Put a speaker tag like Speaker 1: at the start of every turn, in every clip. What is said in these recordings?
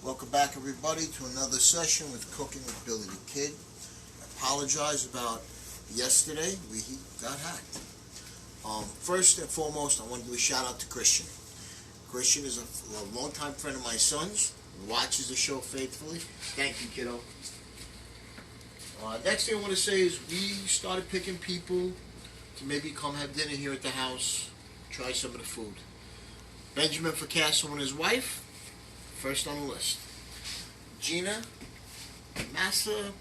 Speaker 1: Welcome back, everybody, to another session with Cooking with Billy the Kid. I apologize about yesterday. We got hacked. First and foremost, I want to do a shout out to Christian. Christian is a longtime friend of my son's. He watches the show faithfully. Thank you, kiddo. Next thing I want to say is we started picking people to maybe come have dinner here at the house, try some of the food. Benjamin Ficasso and his wife, first on the list. Gina Massa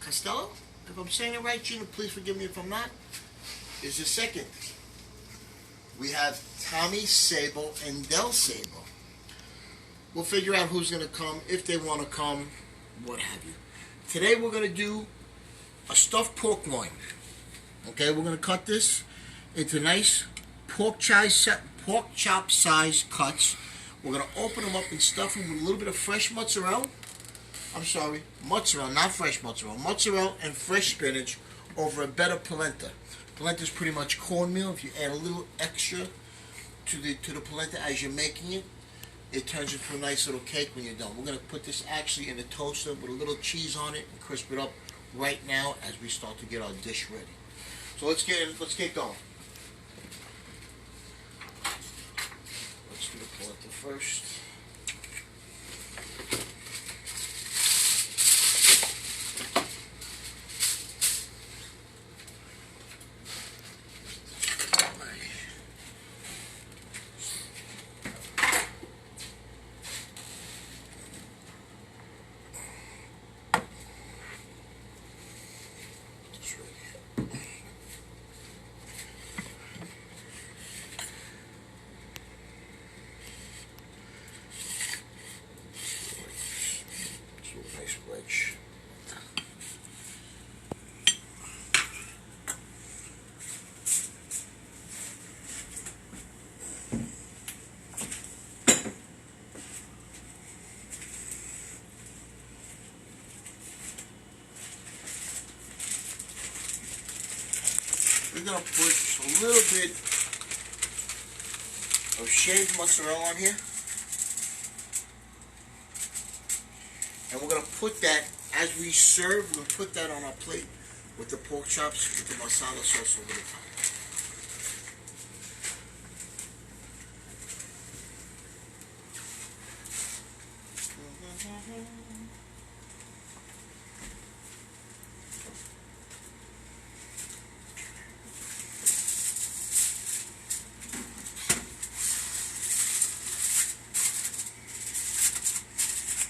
Speaker 1: Costello, if I'm saying it right, Gina, please forgive me if I'm not, is the second. We have Tommy Sable and Del Sable. We'll figure out who's going to come, if they want to come, what have you. Today we're going to do a stuffed pork loin. Okay, we're going to cut this into nice pork chop size cuts. We're going to open them up and stuff them with a little bit of fresh mozzarella. Mozzarella, not fresh mozzarella. Mozzarella and fresh spinach over a bed of polenta. Polenta is pretty much cornmeal. If you add a little extra to the polenta as you're making it, it turns into a nice little cake when you're done. We're going to put this actually in the toaster with a little cheese on it and crisp it up right now as we start to get our dish ready. So let's get going. Let's do the polenta first. We're going to put a little bit of shaved mozzarella on here. And we're going to put that, as we serve, we're going to put that on our plate with the pork chops with the masala sauce over the top.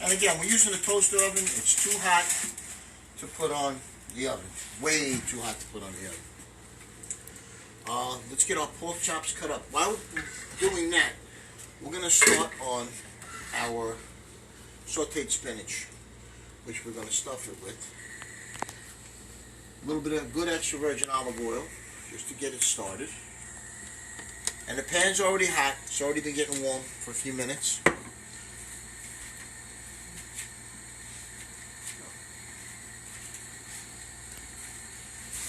Speaker 1: And again, we're using a toaster oven. It's too hot to put on the oven. Way too hot to put on the oven. Let's get our pork chops cut up. While we're doing that, we're going to start on our sauteed spinach, which we're going to stuff it with. A little bit of good extra virgin olive oil, just to get it started. And the pan's already hot. It's already been getting warm for a few minutes.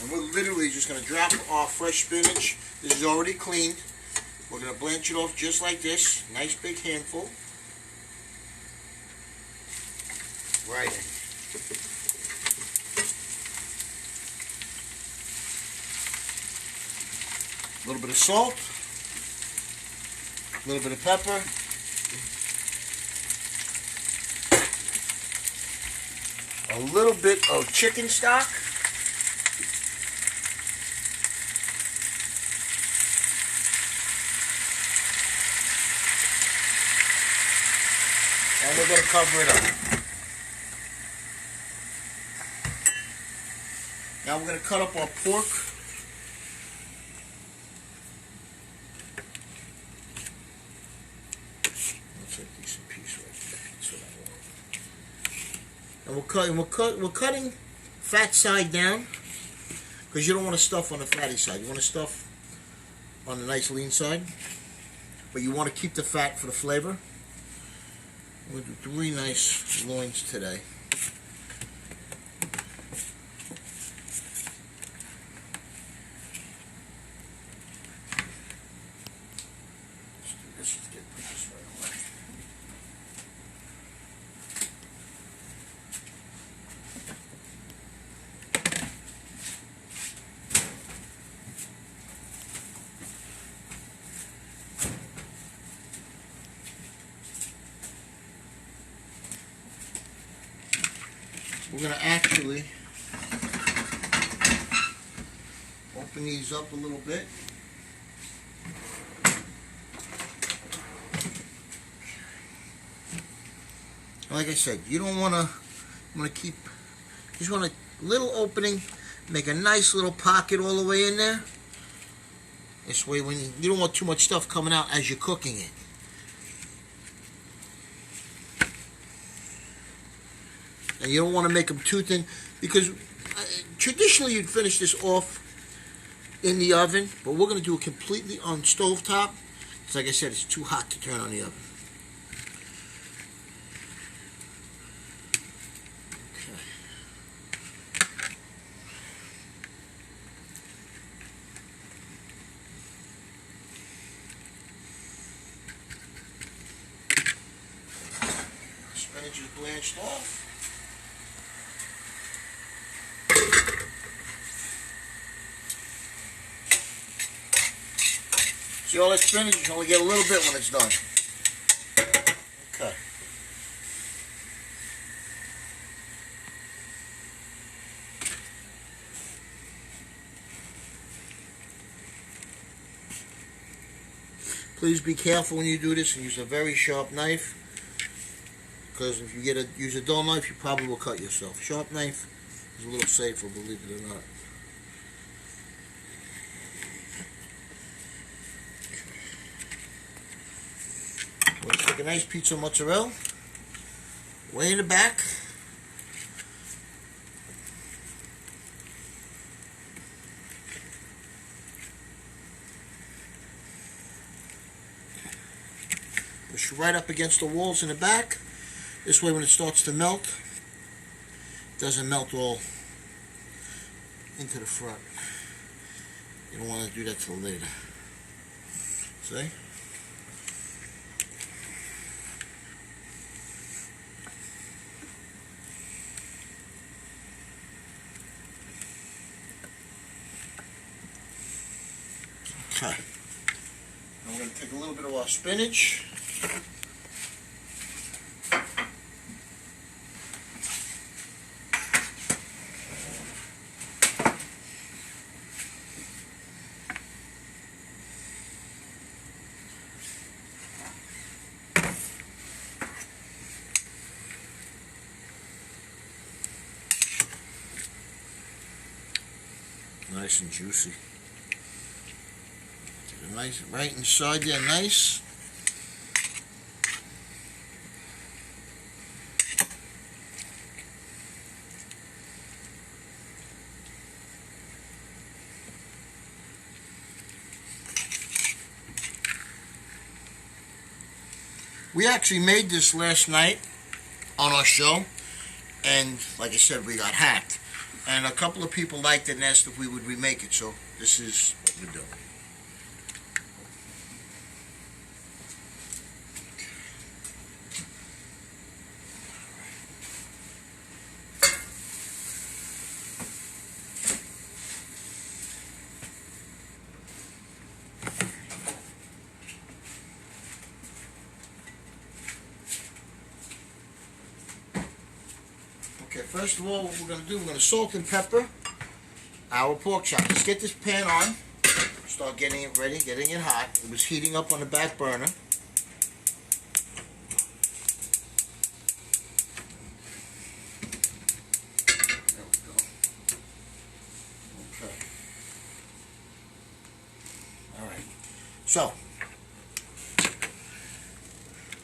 Speaker 1: And we're literally just going to drop our fresh spinach. This is already cleaned. We're going to blanch it off just like this. Nice big handful. Right in. A little bit of salt. A little bit of pepper. A little bit of chicken stock. And we're going to cover it up. Now we're going to cut up our pork. Let's take a decent piece right there. That's what I want. And we're cutting fat side down because you don't want to stuff on the fatty side. You want to stuff on the nice lean side, but you want to keep the fat for the flavor. We'll do 3 nice loins today. Let's get this right away. we're going to actually open these up a little bit. Like I said, you don't want to keep, just want a little opening, make a nice little pocket all the way in there. This way, when you don't want too much stuff coming out as you're cooking it. And you don't want to make them too thin, because traditionally you'd finish this off in the oven, but we're going to do it completely on stovetop, because like I said, it's too hot to turn on the oven. Spinach is blanched off. See all that spinach? You only get a little bit when it's done. Okay. Please be careful when you do this and use a very sharp knife, because if you use a dull knife, you probably will cut yourself. Sharp knife is a little safer, believe it or not. We'll take a nice piece of mozzarella, way in the back. Push right up against the walls in the back. This way when it starts to melt, it doesn't melt all into the front. You don't want to do that till later. See? Okay. Now we're going to take a little bit of our spinach. Nice and juicy. Nice, right inside there, nice. We actually made this last night on our show, and like I said, we got hacked. And a couple of people liked it and asked if we would remake it, so this is what we're doing. Okay, first of all, what we're going to do, we're going to salt and pepper our pork chop. Let's get this pan on, start getting it ready, getting it hot. It was heating up on the back burner. There we go. Okay. Alright. So,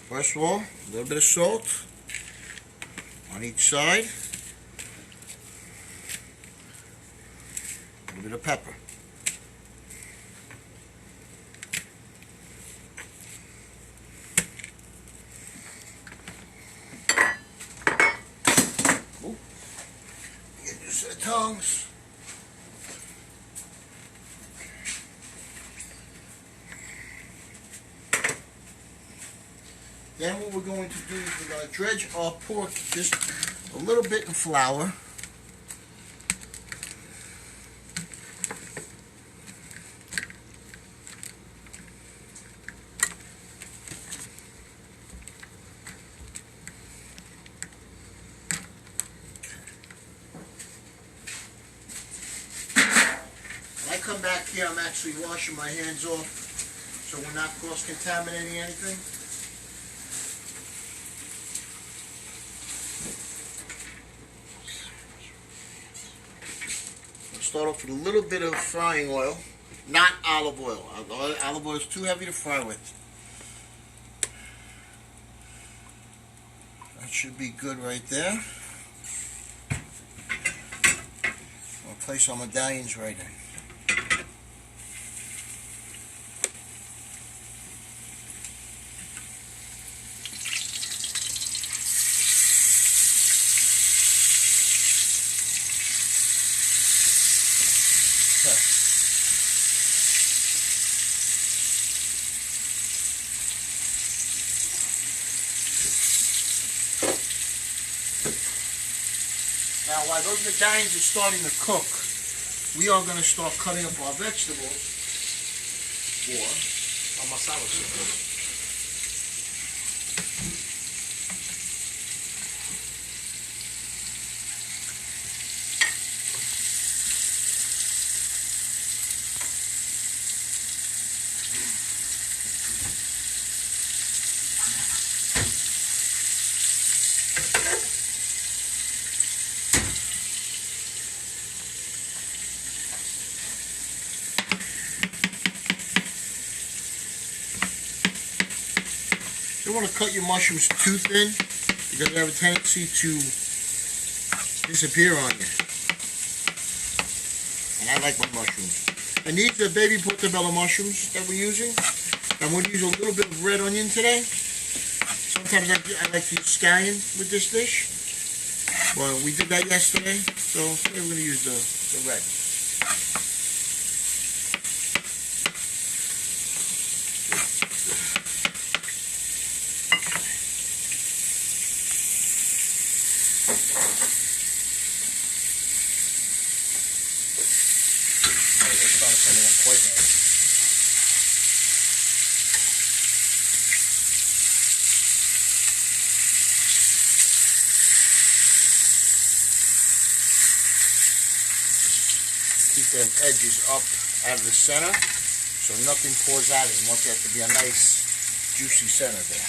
Speaker 1: first of all, a little bit of salt on each side, a little bit of pepper. Ooh. Get used to the tongues. Then what we're going to do is we're going to dredge our pork just a little bit in flour. come back here, I'm actually washing my hands off so we're not cross-contaminating anything. I'll start off with a little bit of frying oil, not olive oil. Olive oil is too heavy to fry with. That should be good right there. I'll place our medallions right in. Now, while those medallions are starting to cook, we are going to start cutting up our vegetables for our masala soup. You don't want to cut your mushrooms too thin because they have a tendency to disappear on you. And I like my mushrooms. And these are baby portobello mushrooms that we're using. I'm going to use a little bit of red onion today. Sometimes I like to use scallion with this dish. Well, we did that yesterday, so today we're going to use the red. Keep them edges up out of the center so nothing pours out. And want that to be a nice juicy center there.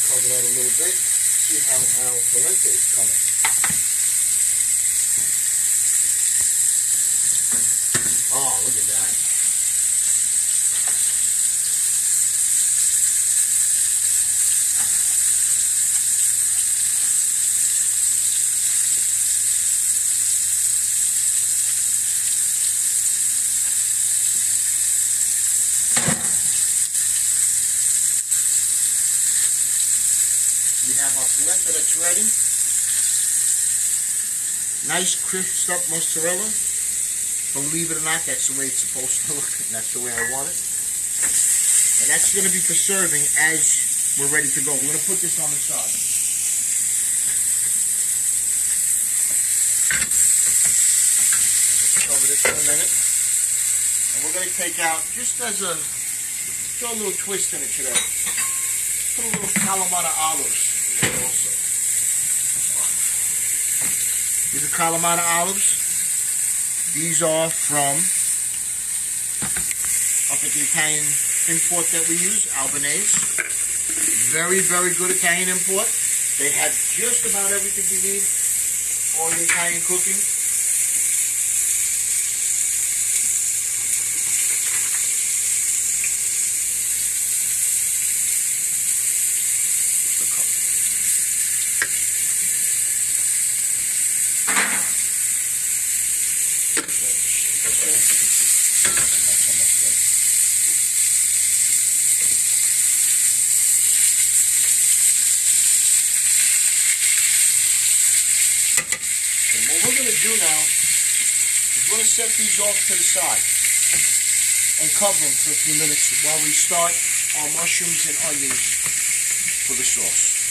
Speaker 1: Cover that a little bit. See how our polenta is coming. Oh, look at that. We have our polenta that's ready. Nice crisped up mozzarella. Believe it or not, that's the way it's supposed to look. And that's the way I want it. And that's going to be for serving as we're ready to go. We're going to put this on the side. Let's cover this for a minute. And we're going to take out, just as a, throw a little twist in it today. Put a little Kalamata olives in there also. These are Kalamata olives. These are from up at the Italian import that we use, Albanese. Very, very good Italian import. They have just about everything you need for Italian cooking. What we're going to do now is we're going to set these off to the side and cover them for a few minutes while we start our mushrooms and onions for the sauce.